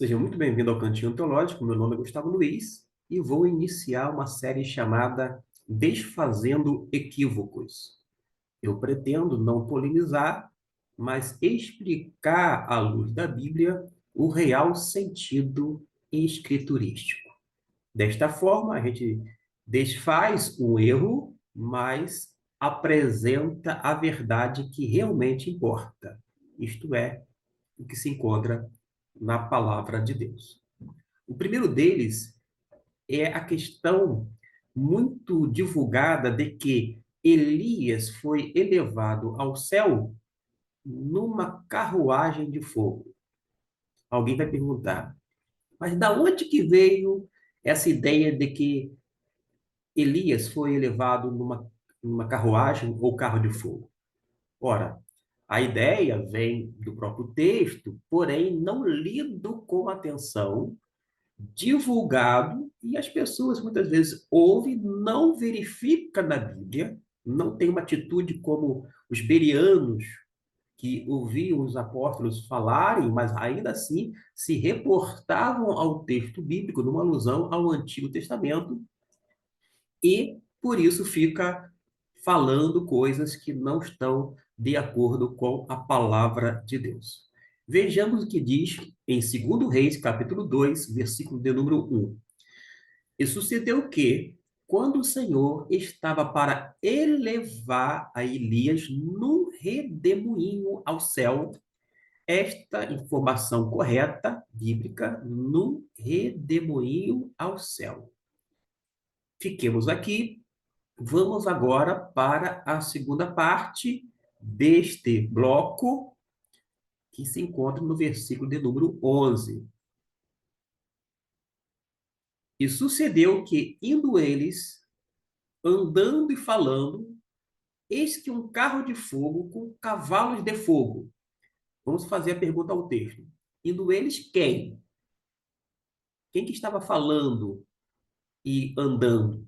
Seja muito bem-vindo ao Cantinho Teológico. Meu nome é Gustavo Luiz e vou iniciar uma série chamada Desfazendo Equívocos. Eu pretendo não polemizar, mas explicar à luz da Bíblia o real sentido escriturístico. Desta forma, a gente desfaz um erro, mas apresenta a verdade que realmente importa, isto é, o que se encontra na palavra de Deus. O primeiro deles é a questão muito divulgada de que Elias foi elevado ao céu numa carruagem de fogo. Alguém vai perguntar, mas da onde que veio essa ideia de que Elias foi elevado numa carruagem ou carro de fogo? Ora, a ideia vem do próprio texto, porém não lido com atenção, divulgado, e as pessoas muitas vezes ouvem, não verifica na Bíblia, não tem uma atitude como os bereanos, que ouviam os apóstolos falarem, mas ainda assim se reportavam ao texto bíblico, numa alusão ao Antigo Testamento, e por isso fica falando coisas que não estão de acordo com a palavra de Deus. Vejamos o que diz em 2 Reis, capítulo 2, versículo de número 1. E sucedeu que, quando o Senhor estava para elevar a Elias num redemoinho ao céu, esta informação correta, bíblica, num redemoinho ao céu. Fiquemos aqui. Vamos agora para a segunda parte deste bloco, que se encontra no versículo de número 11. E sucedeu que, indo eles, andando e falando, eis que um carro de fogo com cavalos de fogo. Vamos fazer a pergunta ao texto. Indo eles, quem? Quem que estava falando e andando?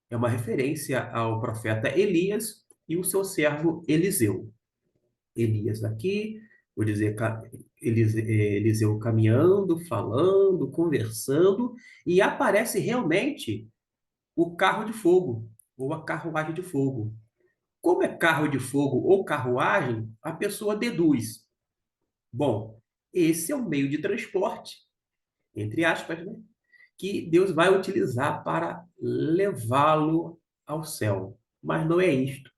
É uma referência ao profeta Elias e o seu servo Eliseu. Elias aqui, vou dizer, Eliseu caminhando, falando, conversando, e aparece realmente o carro de fogo, ou a carruagem de fogo. Como é carro de fogo ou carruagem, a pessoa deduz. Bom, esse é o meio de transporte, entre aspas, né, que Deus vai utilizar para levá-lo ao céu. Mas não é isto.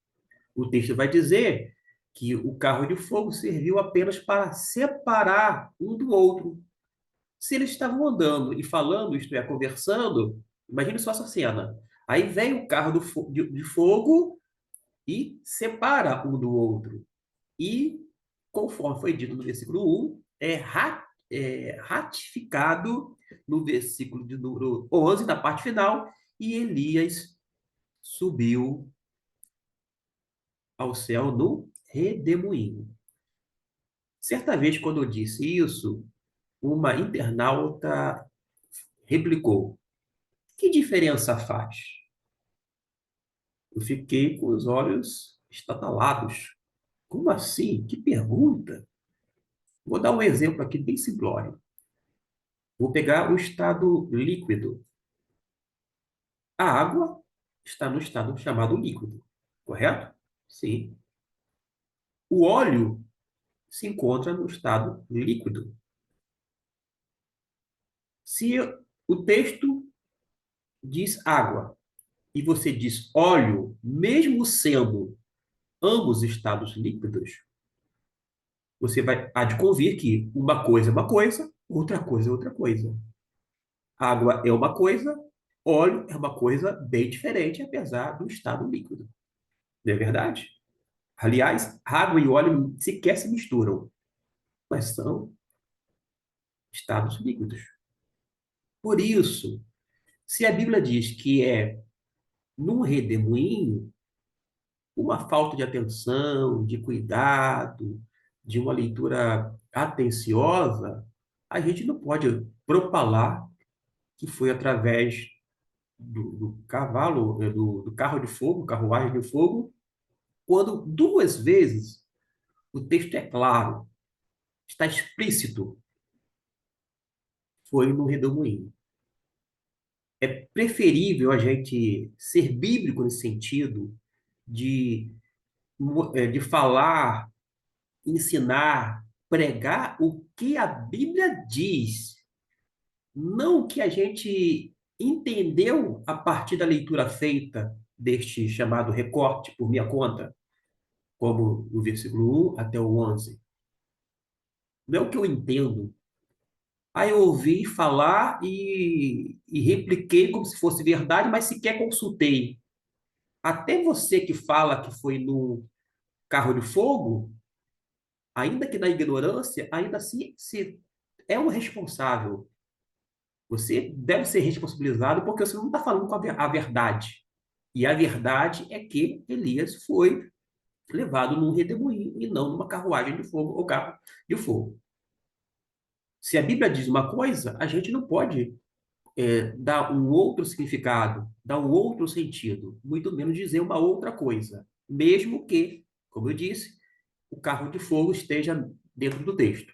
O texto vai dizer que o carro de fogo serviu apenas para separar um do outro. Se eles estavam andando e falando, isto é, conversando, imagine só essa cena. Aí vem o carro de fogo e separa um do outro. E, conforme foi dito no versículo 1, é ratificado no versículo de número 11, na parte final, e Elias subiu ao céu no redemoinho. Certa vez, quando eu disse isso, uma internauta replicou: Que diferença faz? Eu fiquei com os olhos estatalados. Como assim? Que pergunta? Vou dar um exemplo aqui bem simplório. Vou pegar o estado líquido. A água está no estado chamado líquido, correto? Sim. O óleo se encontra no estado líquido. Se o texto diz água e você diz óleo, mesmo sendo ambos estados líquidos, você vai há de convir que uma coisa, outra coisa é outra coisa. Água é uma coisa, óleo é uma coisa bem diferente, apesar do estado líquido. Não é verdade? Aliás, água e óleo sequer se misturam, mas são estados líquidos. Por isso, se a Bíblia diz que é num redemoinho, uma falta de atenção, de cuidado, de uma leitura atenciosa, a gente não pode propalar que foi através do cavalo, do carro de fogo, carruagem de fogo, quando duas vezes o texto é claro, está explícito. foi no redemoinho. É preferível a gente ser bíblico nesse sentido de, de falar, ensinar, pregar o que a Bíblia diz, não o que a gente entendeu a partir da leitura feita deste chamado recorte por minha conta, como no versículo 1 até o 11. Não é o que eu entendo. Aí eu ouvi falar e repliquei como se fosse verdade, mas sequer consultei. Até você que fala que foi no carro de fogo, ainda que na ignorância, ainda assim se é o responsável. Você deve ser responsabilizado porque você não está falando com a verdade. E a verdade é que Elias foi levado num redemoinho e não numa carruagem de fogo ou carro de fogo. Se a Bíblia diz uma coisa, a gente não pode dar um outro significado, dar um outro sentido, muito menos dizer uma outra coisa, mesmo que, como eu disse, o carro de fogo esteja dentro do texto,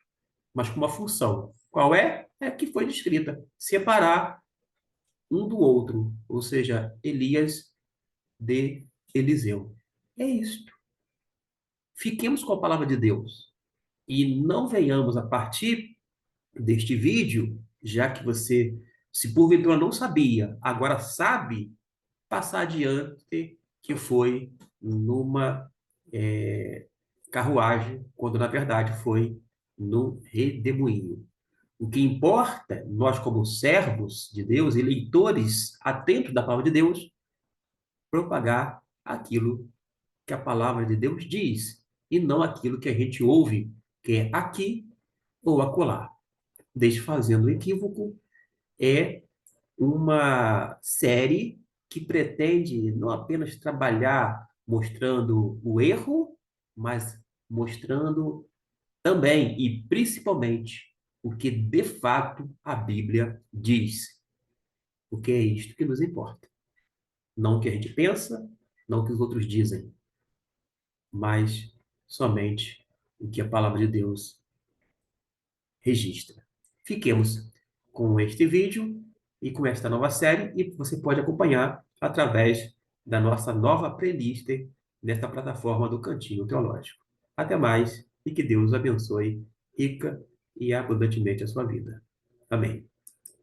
mas com uma função. Qual é? É a que foi descrita: separar um do outro, ou seja, Elias de Eliseu. É isto. Fiquemos com a palavra de Deus e não venhamos a partir deste vídeo, já que você, se porventura não sabia, agora sabe, passar adiante que foi numa carruagem, quando na verdade foi no redemoinho. O que importa, nós como servos de Deus e leitores atentos da palavra de Deus, propagar aquilo que a palavra de Deus diz, e não aquilo que a gente ouve, que é aqui ou acolá. Desfazendo o equívoco é uma série que pretende não apenas trabalhar mostrando o erro, mas mostrando também e principalmente o que de fato a Bíblia diz, porque é isto que nos importa. Não o que a gente pensa, não o que os outros dizem, mas somente o que a palavra de Deus registra. Fiquemos com este vídeo e com esta nova série, e você pode acompanhar através da nossa nova playlist nesta plataforma do Cantinho Teológico. Até mais e que Deus abençoe rica e abundantemente a sua vida. Amém.